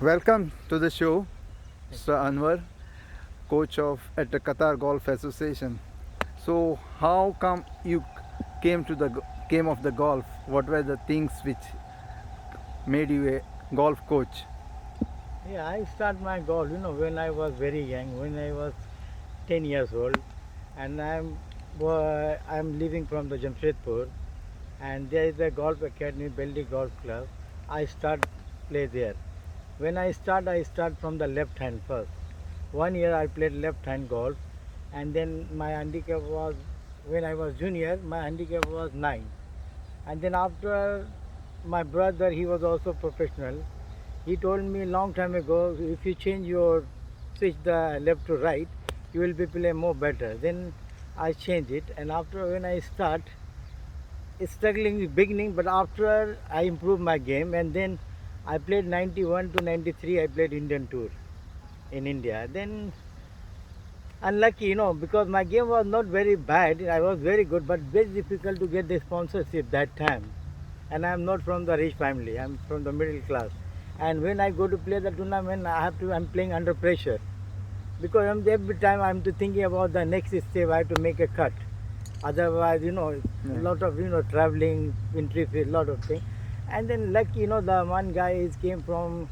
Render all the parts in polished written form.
Welcome to the show, Sir Anwar, coach of at the Qatar Golf Association. So, how come you came to the game of the golf? What were the things which made you a golf coach? Yeah, I start my golf, when I was very young, when I was 10 years old, and I'm living from the Jamshedpur, and there is a golf academy, Beldi Golf Club. I start play there. When I start from the left hand first. 1 year I played left hand golf, and then my handicap was when I was junior, my handicap was 9, and then after my brother, he was also professional. He told me long time ago, if you change your switch the left to right, you will be play more better. Then I changed it, and after when I start, it's struggling in beginning, but after I improved my game, and then I played 91 to 93. I played Indian Tour in India. Then unlucky, because my game was not very bad. I was very good, but very difficult to get the sponsorship that time. And I am not from the rich family. I am from the middle class. And when I go to play the tournament, I'm playing under pressure, because every time I'm thinking about the next step. I have to make a cut. Otherwise, a lot of traveling, entry fee, lot of things. And then lucky, the one guy is came from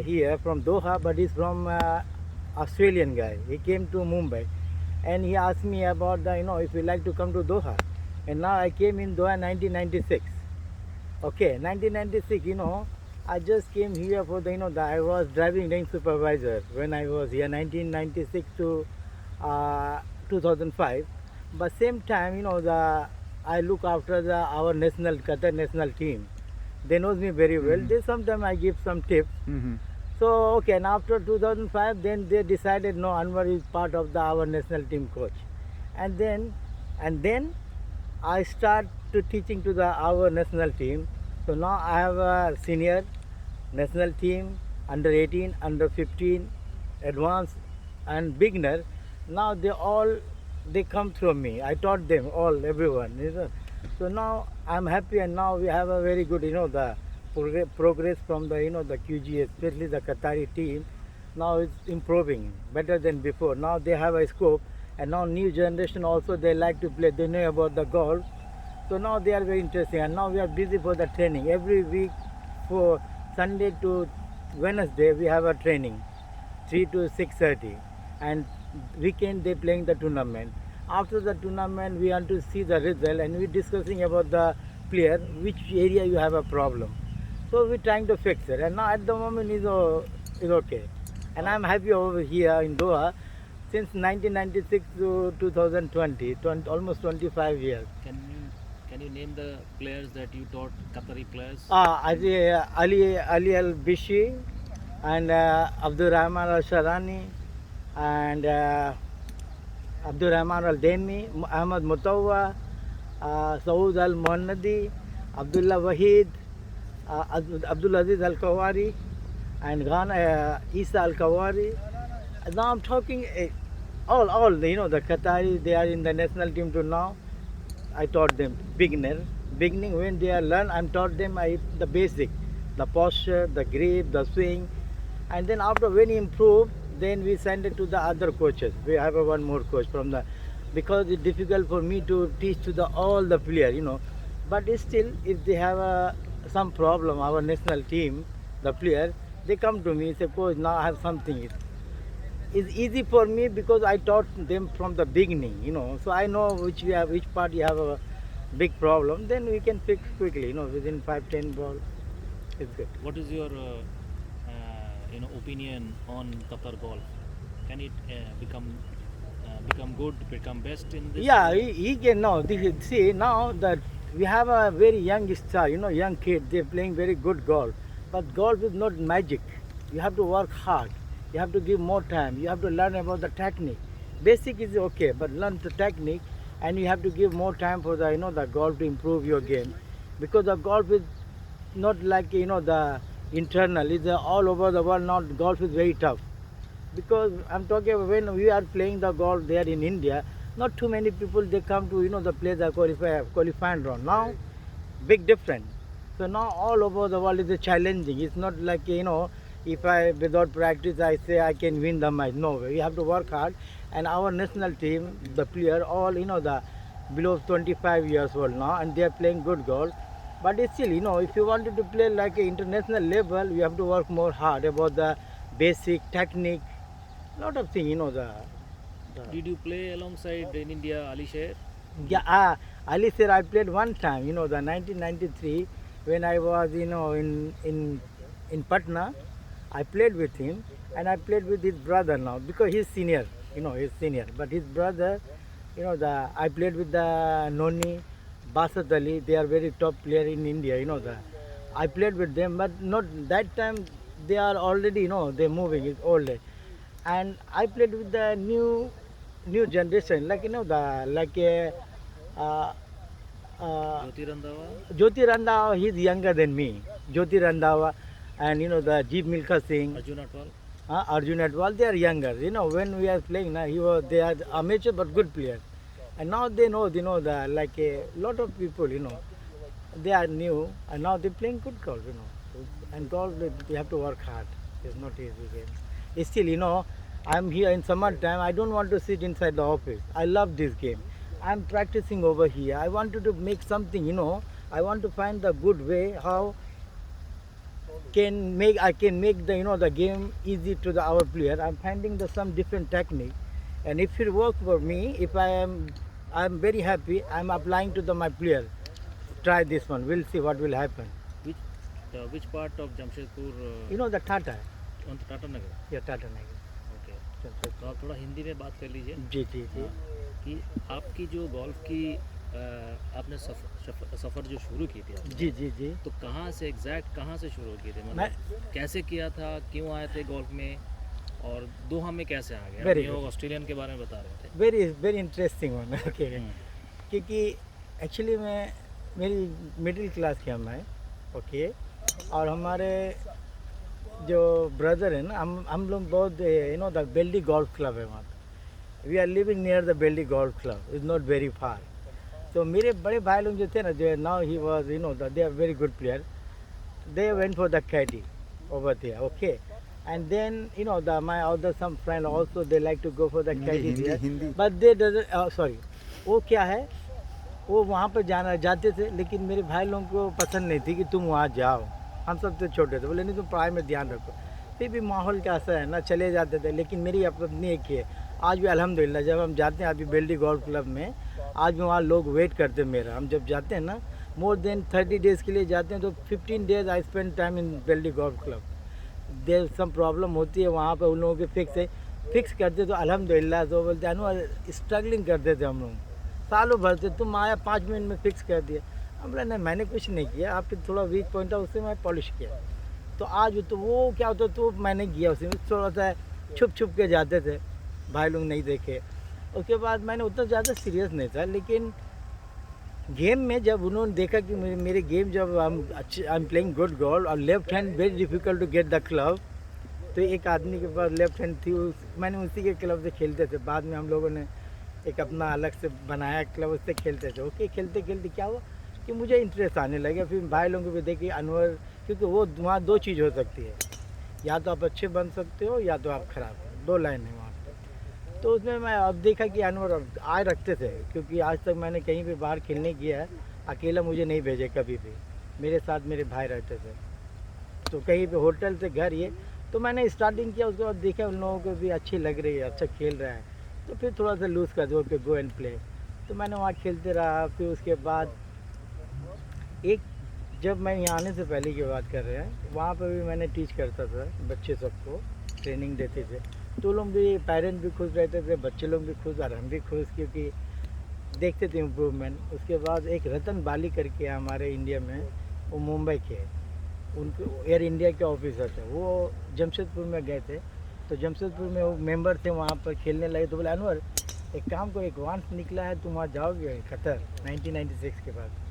here from Doha, but he's from Australian guy. He came to Mumbai, and he asked me about the if you like to come to Doha. And now I came in Doha 1996. Okay, 1996. I just came here for I was driving range supervisor when I was here 1996 to 2005. But same time, I look after our national Qatar national team. They knows me very well. They sometimes I give some tips. Mm-hmm. So okay, and after 2005, then they decided no, Anwar is part of our national team coach, and then I start to teaching to our national team. So now I have a senior national team, under 18, under 15, advanced, and beginner. Now they come through me. I taught them all, everyone. So now I'm happy, and now we have a very good, the progress from the QG, especially the Qatari team. Now it's improving better than before. Now they have a scope, and now new generation also they like to play. They know about the golf, so now they are very interesting. And now we are busy for the training every week. For Sunday to Wednesday we have a training, 3 to 6:30, and weekend they playing the tournament. After the tournament, we want to see the result, and we're discussing about the player, which area you have a problem. So we're trying to fix it, and now at the moment is okay. And I'm happy over here in Doha since 1996 to 2020, almost 25 years. Can you name the players that you taught, Qatari players? Ali Al Bishi, and Abdul Rahman Al Sharani, and Abdul Rahman Al Demi, Ahmad Mutawa, Saud Al Muhannadi, Abdullah Wahid, Abdul Aziz Al Kawari, and Ghana Isa Al Kawari. Now I'm talking all the Qatari, they are in the national team too now. I taught them beginning when they are learn. I'm taught them the basic, the posture, the grip, the swing, and then after when he improve, then we send it to the other coaches. We have one more coach from because it's difficult for me to teach to all the players. But still, if they have some problem, our national team, the player, they come to me, say, coach, now I have something. It's easy for me because I taught them from the beginning. So I know which part you have a big problem. Then we can fix quickly, within 5-10 balls. It's good. What is your opinion on Qatar golf? Can it become good, become best in this? Yeah, he can now. See, now that we have a very young star, young kid, they're playing very good golf. But golf is not magic. You have to work hard. You have to give more time. You have to learn about the technique. Basic is okay, but learn the technique, and you have to give more time for the golf to improve your game, because the golf is not like the internal. It's all over the world. Now golf is very tough, because I'm talking about when we are playing the golf there in India. Not too many people they come to the play the qualifying round. Now big difference. So now all over the world is challenging. It's not like if I without practice I say I can win the match. No, we have to work hard. And our national team, the player, all the below 25 years old now, and they are playing good golf. But it's still, if you wanted to play like an international level, you have to work more hard about the basic technique, lot of things, Did you play alongside in India Ali Sher? Yeah, Ali said I played one time, the 1993 when I was, in Patna. I played with him, and I played with his brother now because he's senior, he's senior. But his brother, I played with the Noni, Basat Ali. They are very top player in India, I played with them, but not that time. They are already, they're moving. It's old age. And I played with the new generation, like uh, Jyoti Randhawa? Jyoti Randhawa. He's younger than me. Jyoti Randhawa, and the Jeev Milkha Singh, Arjun Atwal? Arjun Atwal. They are younger. When we are playing, they are amateur but good players. And now they know, the like a lot of people, they are new, and now they're playing good golf, And golf, they have to work hard. It's not easy game. It's still, I'm here in summertime. I don't want to sit inside the office. I love this game. I'm practicing over here. I wanted to make something, I want to find the good way how I can make the game easy to our player. I'm finding some different technique, and if it works for me, if I'm very happy. I'm applying to my player. Try this one. We'll see what will happen. Which part of Jamshedpur? The Tata. On Tata Nagar? Yeah, Tata Nagar. Okay तो आप थोड़ा हिंदी में बात कर लीजिए जी जी जी। हाँ, कि आपकी जो गोल्फ की आपने सफ़र जो शुरू की थी आपने, जी जी जी। तो कहाँ से एग्जैक्ट कहाँ से शुरू की थी मैं मतलब कैसे किया था, क्यों आए थे गोल्फ में और दोहा में कैसे आ गए? Very आप good. ऑस्ट्रेलियन के बारे में बता रहे थे। Very very interesting one. Okay, hmm, क्योंकि एक्चुअली मेरी मिडिल क्लास की हम है। ओके, और हमारे जो ब्रदर है ना, हम लोग बहुत द बेल्डी गोल्फ क्लब है वहाँ पे। We are living near the Beldi golf club, is not very far. तो मेरे बड़े भाई लोग जो थे ना, जो now he was they are very good player, they went for the Katie over there. Okay, and then my other some friend also they like to go for the caddy there, Hindi but they doesn't sorry, वो क्या है, वो वहाँ पर जाते थे, लेकिन मेरे भाई लोगों को पसंद नहीं थी कि तुम वहाँ जाओ। हम सब तो छोटे थे, बोले नहीं तुम पढ़ाई में ध्यान रखो। फिर भी माहौल कैसा है ना, चले जाते थे। लेकिन मेरी अपनी एक ही है, आज भी अल्हम्दुलिल्लाह जब हम जाते हैं अभी बेल्डी गोल्फ क्लब में, आज भी वहाँ लोग वेट करते हैं मेरा। हम जब जाते हैं ना, मोर देन 30 डेज़ के लिए जाते हैं, तो 15 days I spend time in Beldi golf club. There some problem होती है वहाँ पर, उन लोगों के फिक्स करते, तो अल्हम्दुलिल्लाह तो बोलते हैं स्ट्रगलिंग करते थे हम लोग, सालों भर से। तुम आया 5 मिनट में फिक्स कर दिया। हम बोला नहीं, मैंने कुछ नहीं किया, आपके थोड़ा वीक पॉइंट है उससे मैं पॉलिश किया। तो आज तो वो क्या होता, तो मैंने किया उसी में, थोड़ा सा छुप के जाते थे, भाई लोग नहीं देखे। उसके बाद मैंने उतना ज़्यादा सीरियस नहीं था, लेकिन गेम में जब उन्होंने देखा कि मेरे गेम जब I am playing good golf और left hand very difficult to get the club, तो एक आदमी के पास लेफ्ट हैंड थी, मैंने उसी के क्लब से खेलते थे। बाद में हम लोगों ने एक अपना अलग से बनाया क्लब, उससे खेलते थे। ओके, खेलते खेलते क्या हुआ कि मुझे इंटरेस्ट आने लगा। फिर भाई लोगों को भी देखिए अनवर, क्योंकि वो वहाँ 2 चीज़ हो सकती है, या तो आप अच्छे बन सकते हो या तो आप ख़राब हो, 2 लाइन है वहाँ पर। तो उसमें मैं अब देखा कि अनवर आए रखते थे, क्योंकि आज तक मैंने कहीं भी बाहर खेलने गया है, अकेला मुझे नहीं भेजे कभी भी, मेरे साथ मेरे भाई रहते थे। तो कहीं पे होटल से घर ये, तो मैंने स्टार्टिंग किया। उसके बाद देखा उन लोगों को भी अच्छी लग रही है, अच्छा खेल रहा है, तो फिर थोड़ा सा लूज़ कर दो कि गो एंड प्ले। तो मैंने वहाँ खेलते रहा। फिर उसके बाद एक, जब मैं यहाँ आने से पहले की बात कर रहे हैं, वहाँ पर भी मैंने टीच करता था, बच्चे सबको ट्रेनिंग देते थे। तो लोग भी, पेरेंट्स भी खुश रहते थे, बच्चे लोग भी खुश और हम भी खुश, क्योंकि देखते थे इम्प्रूवमेंट। उसके बाद एक रतन बाली करके हमारे इंडिया में, वो मुंबई के, उनको एयर इंडिया के ऑफिसर थे, वो जमशेदपुर में गए थे। तो जमशेदपुर में वो मेंबर थे, वहाँ पर खेलने लगे। तो बोले अनवर एक काम को, एक वांस निकला है, तुम वहाँ जाओगे कतर 1996 के बाद।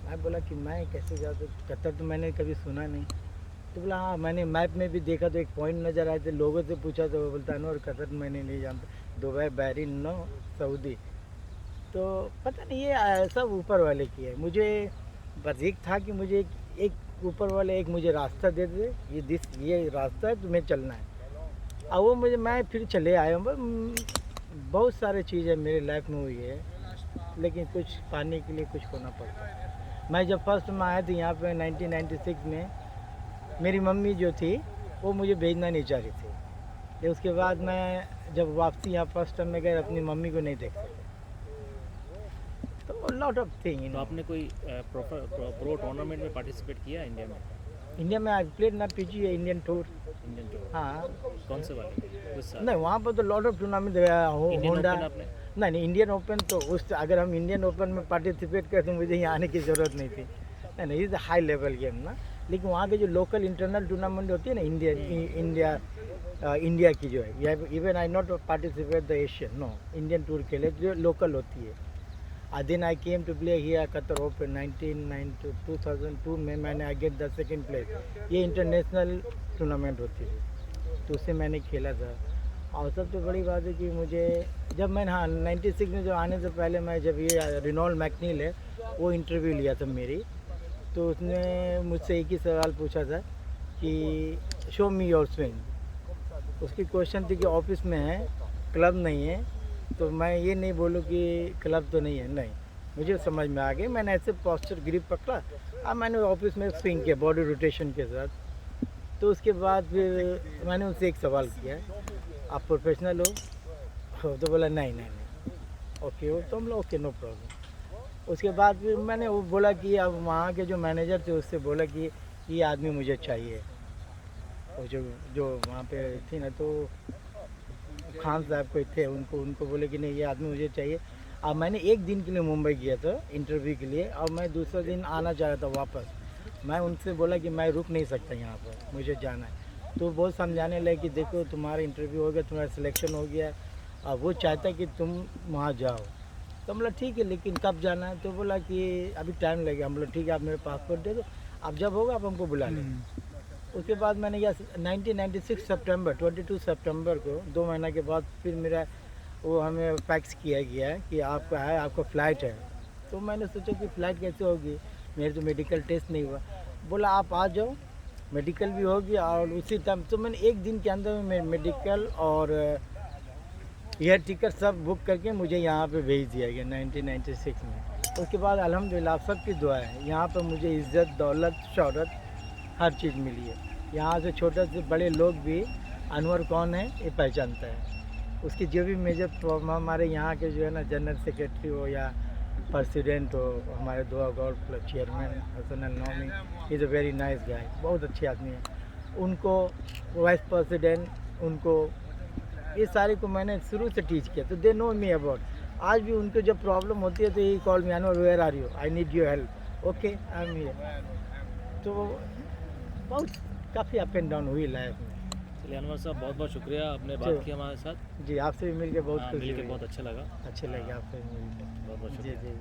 मैं बोला कि मैं कैसे जाऊँ, तो कतर तो मैंने कभी सुना नहीं। तो बोला हाँ, मैंने मैप में भी देखा तो एक पॉइंट नज़र आए थे। लोगों से पूछा तो वो बोलता अनवर कतर मैंने नहीं जानता, दुबई, बहरीन, नो सऊदी। तो पता नहीं, ये सब ऊपर वाले की है। मुझे बस एक था कि मुझे एक ऊपर वाले एक मुझे रास्ता दे दे, ये रास्ता है, तुम्हें चलना है। अब वो मैं फिर चले आया हूँ। बहुत सारे चीज़ें मेरी लाइफ में हुई है, लेकिन कुछ पाने के लिए कुछ होना पड़ता है। मैं जब फर्स्ट में आया था यहाँ पे 1996 में, मेरी मम्मी जो थी वो मुझे भेजना नहीं चाह रही थी। लेकिन उसके बाद मैं जब वापसी यहाँ फर्स्ट टाइम में गए, अपनी मम्मी को नहीं देख सके। तो लॉट ऑफ थिंग तो आपने कोई प्रो टूर्नामेंट में पार्टिसिपेट किया है इंडिया में? इंडिया में आई प्लेड ना PGA Indian tour. Indian tour? हाँ, कौन से वाले? कुछ साल? नहीं वहाँ पर तो lot of tournament Indian Honda. Open आपने? नहीं, इंडियन ओपन तो अगर हम इंडियन ओपन में पार्टिसिपेट करते तो मुझे यहाँ आने की ज़रूरत नहीं थी। नहीं, इज़ हाई लेवल गेम ना। लेकिन वहाँ के जो लोकल इंटरनल टूर्नामेंट होती है ना, इंडिया की जो है, even I not participate the Asian, no, Indian tour के लिए जो लोकल होती है। Then I came to play here Qatar open 2002 में। मैंने I get the second place. ये इंटरनेशनल टूर्नामेंट होती थी, तो उससे मैंने खेला था। और सबसे बड़ी बात है कि मुझे जब मैंने 96 में जो आने से पहले मैं जब ये रिनॉल्ड मैकनील है वो इंटरव्यू लिया था मेरी, तो उसने मुझसे एक ही सवाल पूछा था कि शो मी योर स्विंग। उसकी क्वेश्चन थी कि ऑफिस में है, क्लब नहीं है, तो मैं ये नहीं बोलूँ कि क्लब तो नहीं है। नहीं, मुझे समझ में आ गई। मैंने ऐसे पोस्चर ग्रिप पकड़ा और मैंने ऑफिस में स्विंग किया बॉडी रोटेशन के साथ। तो उसके बाद फिर मैंने उनसे एक सवाल किया, आप प्रोफेशनल हो? तो बोला नहीं। ओके हो? तो हम लोग ओके, नो प्रॉब्लम। उसके बाद फिर मैंने वो बोला कि अब वहाँ के जो मैनेजर थे उससे बोला कि ये आदमी मुझे चाहिए। और जो वहाँ पे थी ना, तो खान साहब कोई थे, उनको बोले कि नहीं ये आदमी मुझे चाहिए। अब मैंने एक दिन के लिए मुंबई गया था इंटरव्यू के लिए, और मैं दूसरा दिन आना चाह रहा था वापस। मैं उनसे बोला कि मैं रुक नहीं सकता यहाँ पर, मुझे जाना है। तो बहुत समझाने लगे कि देखो तुम्हारा इंटरव्यू हो गया, तुम्हारा सिलेक्शन हो गया, अब वो चाहता है कि तुम वहाँ जाओ। तो हम बोला ठीक है, लेकिन कब जाना है? तो बोला कि अभी टाइम लगेगा। हम बोला ठीक है, आप मेरे पासपोर्ट दे दो, अब जब होगा आप हमको बुला लें। उसके बाद मैंने यह 1996 सितंबर 22 सितंबर को 2 महीना के बाद फिर मेरा वो हमें फैक्स किया गया है कि आपका है, आपका फ़्लाइट है। तो मैंने सोचा कि फ़्लाइट कैसे होगी, मेरे तो मेडिकल टेस्ट नहीं हुआ। बोला आप आ जाओ, मेडिकल भी हो गया और उसी टाइम। तो मैंने एक दिन के अंदर में मेडिकल और एयर टिकट सब बुक करके मुझे यहाँ पे भेज दिया गया 1996 में। उसके बाद अल्हम्दुलिल्लाह आप सबकी दुआ है, यहाँ पर मुझे इज़्ज़त, दौलत, शोहरत हर चीज़ मिली है। यहाँ से छोटे से बड़े लोग भी अनवर कौन है ये पहचानता है। उसकी जो भी मेजर प्रॉब्लम, हमारे यहाँ के जो है ना जनरल सेक्रेटरी हो या प्रेसिडेंट हो, हमारे Doha golf club chairman Hassan Al Nuaimi, is a very nice guy, बहुत अच्छे आदमी हैं। उनको वाइस प्रेसिडेंट, उनको ये सारे को मैंने शुरू से टीच किया, तो दे नो मी अबाउट। आज भी उनको जब प्रॉब्लम होती है तो ही call me, Anwar where are you, I need your help, okay I am here. तो बहुत काफ़ी अप एंड डाउन हुई लाइफ में। चलिए अनवर साहब, बहुत बहुत शुक्रिया, आपने बात चलो। की हमारे साथ। जी, आपसे भी मिलकर बहुत खुशी मिलकर हुई। बहुत अच्छा लगा। अच्छे लगे आपसे भी मिलकर। बहुत बहुत जी शुक्रिया। जी जी।